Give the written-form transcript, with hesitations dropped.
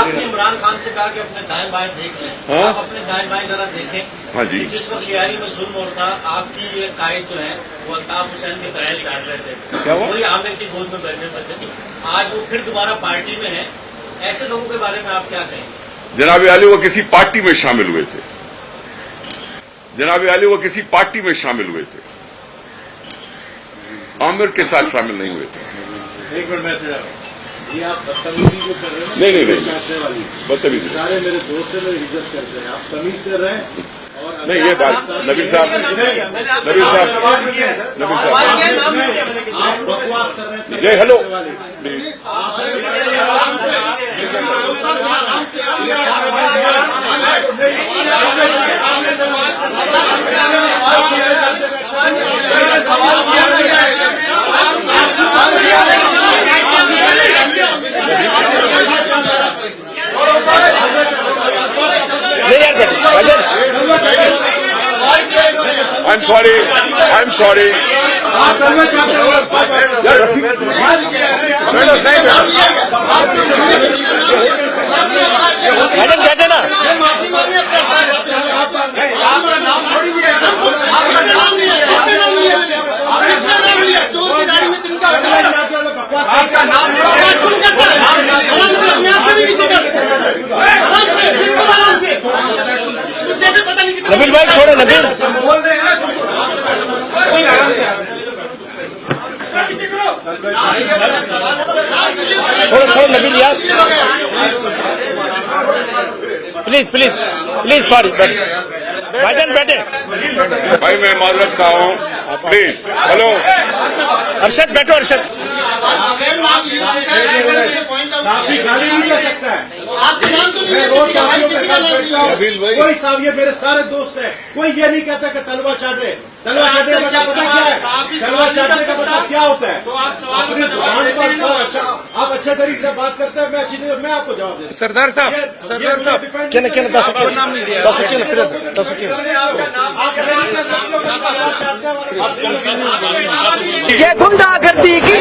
आपने इमरान खान से कहा कि अपने दाएं बाएं देख लें। हाँ? आप अपने दाएं बाएं जरा देखें। हाँ जी। जिस वक्त लियारी में जुल्म होता आपकी ये कायद जो है वो अल्ताफ हुसैन के तरह चाट रहे थे, क्या हुआ? वही आमिर की गोद में बैठे हुए थे। आज वो फिर दोबारा पार्टी में है। ऐसे लोगों के बारे में आप क्या कहेंगे? जनाब आली वो किसी पार्टी में शामिल हुए थे। जनाब आली वो किसी पार्टी में शामिल हुए थे, आमिर के साथ शामिल नहीं हुए थे। एक मिनट मैसेज आ रहा है। ये आप बदतमीजी जो कर रहे हैं नहीं, नहीं, नहीं। चाटने वाली बदतमीजी सारे मेरे दोस्त हैं, मेरी इज्जत करते हैं। आप तमीज से रहें। और नहीं, ये बात नबील साहब, नबील साहब, सवाल किया है, नाम नहीं लिया मैंने किसी आप ने। बकवास कर रहे हैं। ये hello I'm sorry. I'm sorry. Madam कहते ना नबील भाई छोड़ो नबील छोड़ो छोड़ो नबील यार प्लीज प्लीज प्लीज सॉरी भाईजान बैठे भाई मैं माजरत का हूँ, प्लीज। हेलो अरशद बैठो अरशद साफी गाली नहीं कर सकता है। आपके नाम तो मैं रोज साफियों के साथ बैठता हूँ। कोई साहब ये मेरे सारे दोस्त हैं। कोई ये नहीं कहता कि तलवा चाट रहे। तलवा चाटने का मतलब पता क्या है? तलवा चाटने का मतलब क्या होता है? अपनी जुबान पर और अच्छा आप अच्छे तरीके से बात करते हैं, मैं अच्छी तरीके मैं आपको जवाब देता हूँ। सरदार साहब क्या क्या दस नाम नहीं दिया दस आप ये गुंडागर्दी की